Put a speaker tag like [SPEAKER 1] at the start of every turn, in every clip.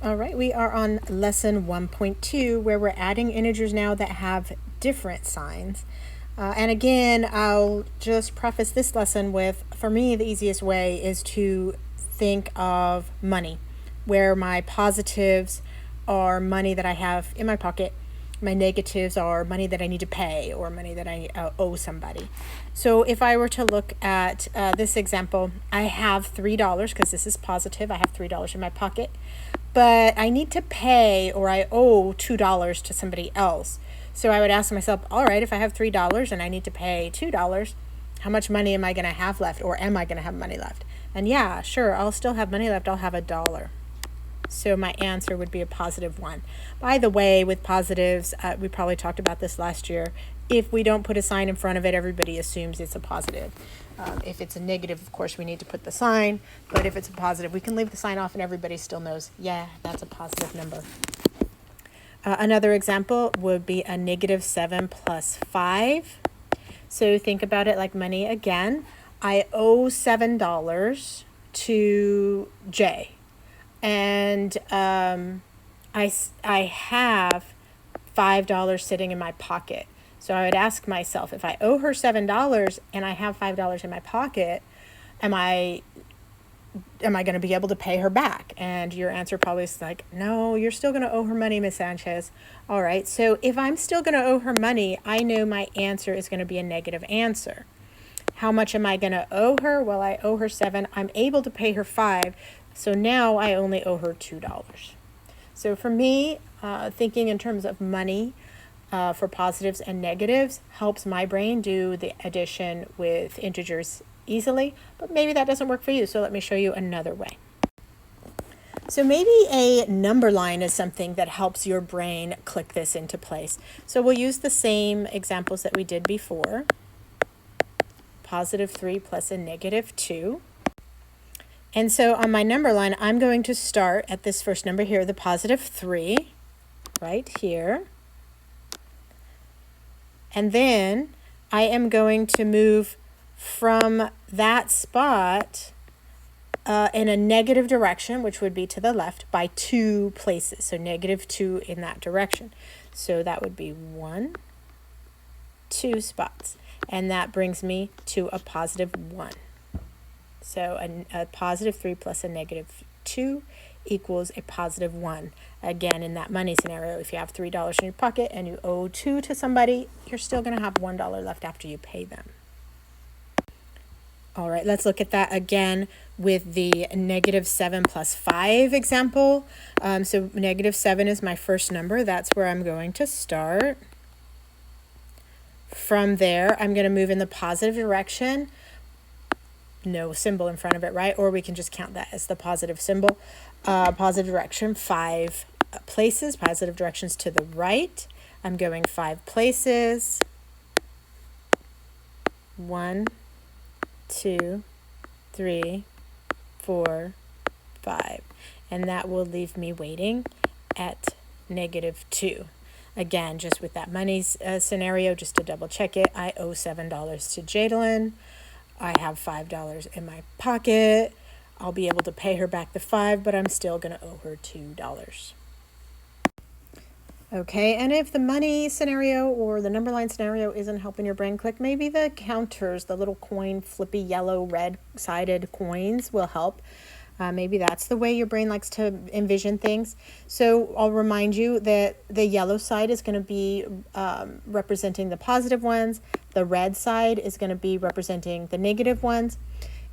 [SPEAKER 1] All right, we are on lesson 1.2 where we're adding integers now that have different signs. And again, I'll just preface this lesson with, for me, the easiest way is to think of money, where my positives are money that I have in my pocket, my negatives are money that I need to pay or money that I owe somebody. So if I were to look at this example, I have $3 because this is positive. I have $3 in my pocket, but I need to pay or I owe $2 to somebody else. So I would ask myself, all right, if I have $3 and I need to pay $2, how much money am I going to have left, or am I going to have money left? And yeah, sure, I'll still have money left. I'll have $1. So my answer would be a positive 1. By the way, with positives, we probably talked about this last year. If we don't put a sign in front of it, everybody assumes it's a positive. If it's a negative, of course, we need to put the sign. But if it's a positive, we can leave the sign off and everybody still knows, yeah, that's a positive number. Another example would be a -7 plus 5. So think about it like money again. I owe $7 to Jay. And I have $5 sitting in my pocket. So I would ask myself, if I owe her $7 and I have $5 in my pocket, am I going to be able to pay her back? And your answer probably is like, no, you're still going to owe her money, Miss Sanchez. All right, so if I'm still going to owe her money, I know my answer is going to be a negative answer. How much am I going to owe her? Well, I owe her 7. I'm able to pay her 5. So now I only owe her $2. So for me, thinking in terms of money for positives and negatives helps my brain do the addition with integers easily, but maybe that doesn't work for you. So let me show you another way. So maybe a number line is something that helps your brain click this into place. So we'll use the same examples that we did before. +3 plus a -2. And so on my number line, I'm going to start at this first number here, the +3, right here. And then I am going to move from that spot in a negative direction, which would be to the left, by 2 places. So -2 in that direction. So that would be 1, 2 spots. And that brings me to a +1. So a +3 plus a -2 equals a +1. Again, in that money scenario, if you have $3 in your pocket and you owe 2 to somebody, you're still going to have $1 left after you pay them. All right, let's look at that again with the -7 plus 5 example. So -7 is my first number. That's where I'm going to start. From there, I'm going to move in the positive direction. No symbol in front of it, right? Or we can just count that as the positive symbol. Positive direction, 5 places. Positive directions to the right. I'm going 5 places. 1, 2, 3, 4, 5. And that will leave me waiting at -2. Again, just with that money scenario, just to double check it, I owe $7 to Jadalyn. I have $5 in my pocket. I'll be able to pay her back the 5, but I'm still going to owe her $2. Okay, and if the money scenario or the number line scenario isn't helping your brain click, maybe the counters, the little coin, flippy yellow, red-sided coins will help. Maybe that's the way your brain likes to envision things. So I'll remind you that the yellow side is going to be representing the positive ones. The red side is going to be representing the negative ones.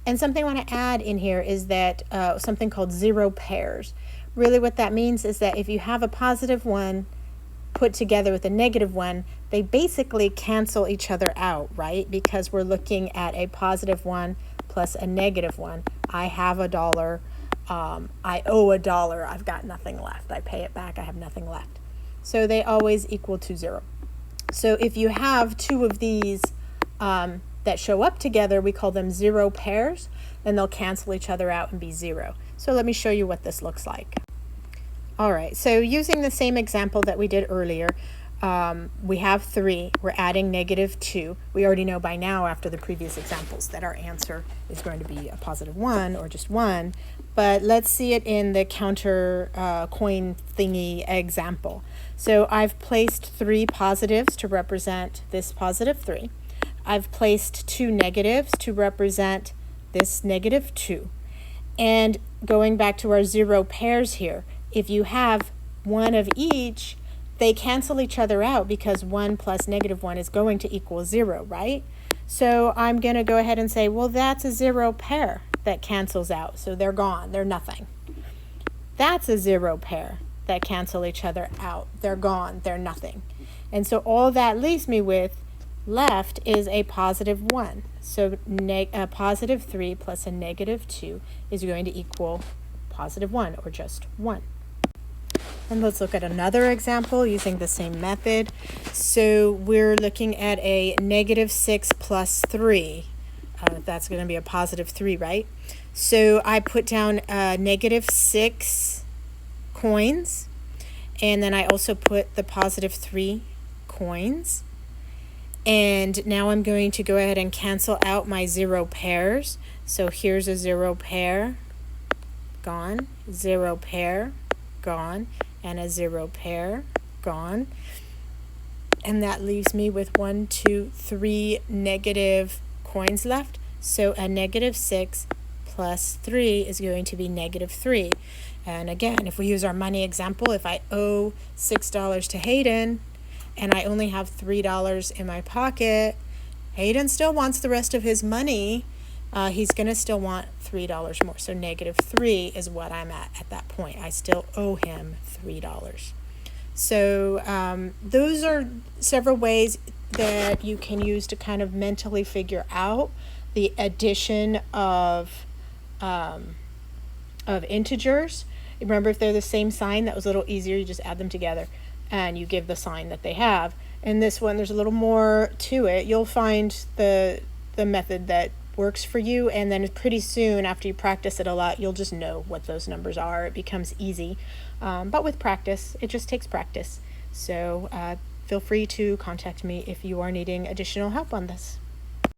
[SPEAKER 1] And something I want to add in here is that something called 0 pairs. Really what that means is that if you have a positive one put together with a negative one, they basically cancel each other out, right? Because we're looking at a positive one plus a negative one. I have $1. I owe $1. I've got nothing left. I pay it back. I have nothing left. So they always equal to 0. So if you have 2 of these that show up together, we call them 0 pairs, and they'll cancel each other out and be 0. So let me show you what this looks like. All right, so using the same example that we did earlier, We have 3. We're adding negative 2. We already know by now after the previous examples that our answer is going to be a positive 1 or just 1. But let's see it in the counter coin thingy example. So I've placed 3 positives to represent this positive 3. I've placed 2 negatives to represent this negative 2. And going back to our 0 pairs here, if you have one of each, they cancel each other out because 1 plus negative 1 is going to equal 0, right? So I'm going to go ahead and say, well, that's a 0 pair that cancels out. So they're gone. They're nothing. That's a 0 pair that cancel each other out. They're gone. They're nothing. And so all that leaves me with left is a positive 1. So a positive 3 plus a negative 2 is going to equal positive 1, or just 1. And let's look at another example using the same method. So we're looking at a negative 6 plus 3. That's going to be a positive 3, right? So I put down negative 6 coins, and then I also put the positive 3 coins. And now I'm going to go ahead and cancel out my 0 pairs. So here's a 0 pair, gone, 0 pair, gone, and a 0 pair, gone. And that leaves me with 1, 2, 3 negative coins left. So a negative 6 plus 3 is going to be negative 3. And again, if we use our money example, if I owe $6 to Hayden and I only have $3 in my pocket, Hayden still wants the rest of his money. He's going to still want $3 more. So negative 3 is what I'm at that point. I still owe him $3. So those are several ways that you can use to kind of mentally figure out the addition of integers. Remember, if they're the same sign, that was a little easier. You just add them together and you give the sign that they have. In this one, there's a little more to it. You'll find the method that works for you, and then pretty soon after you practice it a lot, you'll just know what those numbers are. It becomes easy. But with practice, it just takes practice. So feel free to contact me if you are needing additional help on this.